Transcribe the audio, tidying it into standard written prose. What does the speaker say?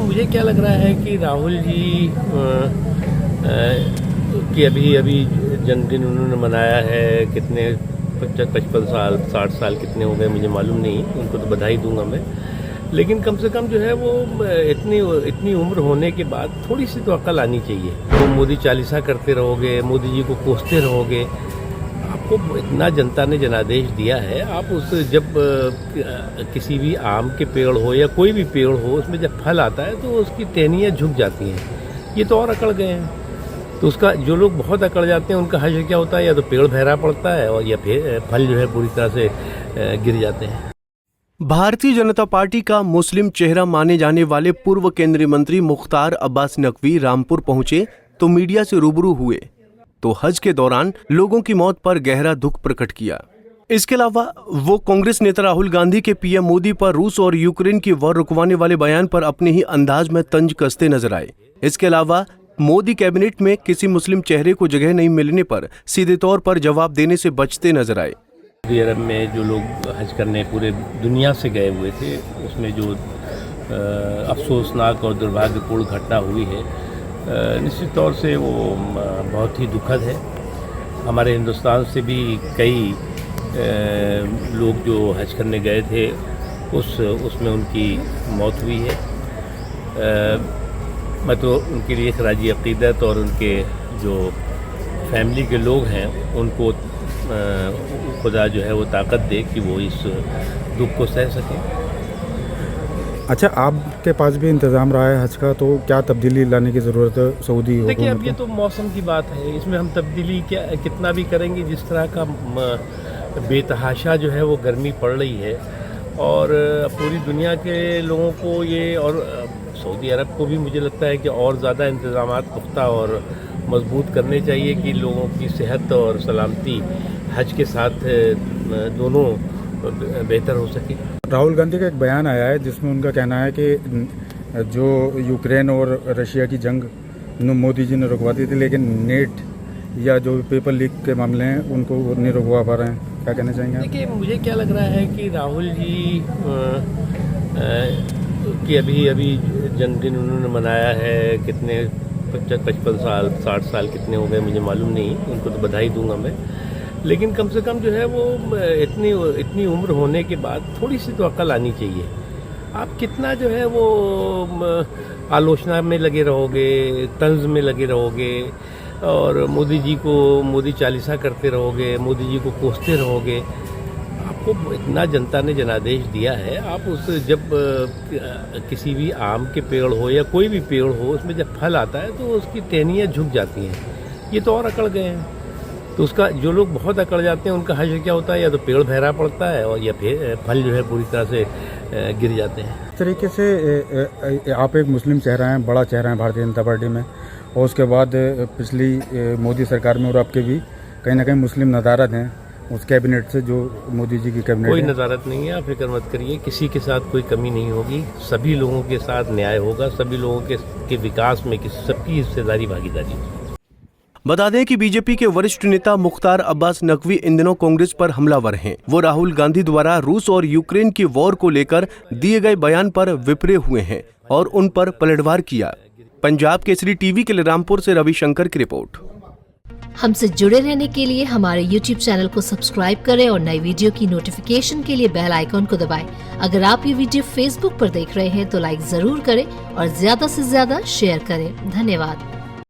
मुझे क्या लग रहा है कि राहुल जी कि अभी जन्मदिन उन्होंने मनाया है, कितने 55 साल 60 साल कितने हो गए मुझे मालूम नहीं, उनको तो बधाई दूंगा मैं। लेकिन कम से कम जो है वो इतनी उम्र होने के बाद थोड़ी सी तो अकल आनी चाहिए। तो मोदी चालीसा करते रहोगे, मोदी जी को कोसते रहोगे, आपको इतना जनता ने जनादेश दिया है, आप उस जब किसी भी आम के पेड़ हो या कोई भी पेड़ हो, उसमें जब फल आता है तो उसकी टहनियाँ झुक जाती हैं। ये तो और अकड़ गए हैं। तो उसका जो लोग बहुत अकड़ जाते हैं उनका हश्र क्या होता है, या तो पेड़ बहरा पड़ता है और या फिर फल जो है पूरी तरह से गिर जाते हैं। भारतीय जनता पार्टी का मुस्लिम चेहरा माने जाने वाले पूर्व केंद्रीय मंत्री मुख्तार अब्बास नकवी रामपुर पहुंचे तो मीडिया से रूबरू हुए तो हज के दौरान लोगों की मौत पर गहरा दुख प्रकट किया। इसके अलावा वो कांग्रेस नेता राहुल गांधी के पीएम मोदी पर रूस और यूक्रेन की वॉर रुकवाने वाले बयान पर अपने ही अंदाज में तंज कसते नजर आए। इसके अलावा मोदी कैबिनेट में किसी मुस्लिम चेहरे को जगह नहीं मिलने पर सीधे तौर पर जवाब देने से बचते नजर आए। सऊदी अरब में जो लोग हज करने पूरे दुनिया से गए हुए थे, उसमें जो अफसोसनाक और दुर्भाग्यपूर्ण घटना हुई है, निश्चित तौर से वो बहुत ही दुखद है। हमारे हिंदुस्तान से भी कई लोग जो हज करने गए थे उसमें उनकी मौत हुई है। मैं तो उनके लिए खराजी अक़ीदत और उनके जो फैमिली के लोग हैं उनको खुदा जो है वो ताकत दे कि वो इस दुख को सह सकें। अच्छा, आपके पास भी इंतज़ाम रहा है हज का, तो क्या तब्दीली लाने की ज़रूरत है सऊदी हुकूमत को? देखिए, अब ये तो मौसम की बात है, इसमें हम तब्दीली कितना भी करेंगे। जिस तरह का बेतहाशा जो है वो गर्मी पड़ रही है और पूरी दुनिया के लोगों को ये, और सऊदी अरब को भी मुझे लगता है कि और ज़्यादा इंतज़ामात पुख्ता और मजबूत करने चाहिए कि लोगों की सेहत और सलामती हज के साथ दोनों बेहतर हो सके। राहुल गांधी का एक बयान आया है जिसमें उनका कहना है कि जो यूक्रेन और रशिया की जंग मोदी जी ने रुकवा दी थी, लेकिन नेट या जो पेपर लीक के मामले हैं उनको नहीं रुकवा पा रहे हैं। क्या कहना चाहेंगे आप? देखिए, मुझे क्या लग रहा है कि राहुल जी कि अभी जन्मदिन उन्होंने मनाया है, कितने 55 साल 60 साल कितने हो गए मुझे मालूम नहीं, उनको तो बधाई दूंगा मैं। लेकिन कम से कम जो है वो इतनी उम्र होने के बाद थोड़ी सी तो अकल आनी चाहिए। आप कितना जो है वो आलोचना में लगे रहोगे, तंज में लगे रहोगे और मोदी चालीसा करते रहोगे, मोदी जी को कोसते रहोगे, आपको इतना जनता ने जनादेश दिया है, आप उस जब किसी भी आम के पेड़ हो या कोई भी पेड़ हो, उसमें जब फल आता है तो उसकी टहनियाँ झुक जाती हैं। ये तो और अकड़ गए हैं। तो उसका जो लोग बहुत अकड़ जाते हैं उनका हश्र क्या होता है, या तो पेड़ बहरा पड़ता है और या फिर फल जो है पूरी तरह से गिर जाते हैं। इस तरीके से आप एक मुस्लिम चेहरा हैं, बड़ा चेहरा है भारतीय जनता पार्टी में, और उसके बाद पिछली मोदी सरकार में और आपके भी कहीं ना कहीं मुस्लिम नदारत हैं उस कैबिनेट से, जो मोदी जी की कैबिनेट। कोई नदारत नहीं है, आप फिक्र मत करिए, किसी के साथ कोई कमी नहीं होगी, सभी लोगों के साथ न्याय होगा, सभी लोगों के विकास में सबकी हिस्सेदारी भागीदारी। बता दें कि बीजेपी के वरिष्ठ नेता मुख्तार अब्बास नकवी इन दिनों कांग्रेस पर हमलावर हैं। वो राहुल गांधी द्वारा रूस और यूक्रेन की वॉर को लेकर दिए गए बयान पर विपरे हुए हैं और उन पर पलटवार किया। पंजाब केसरी टीवी के लिए रामपुर से रविशंकर की रिपोर्ट। हमसे जुड़े रहने के लिए हमारे YouTube चैनल को सब्सक्राइब करें और नई वीडियो की नोटिफिकेशन के लिए बेल आइकॉन को दबाएं। अगर आप ये वीडियो Facebook पर देख रहे हैं तो लाइक जरूर करें और ज्यादा से ज्यादा शेयर करें। धन्यवाद।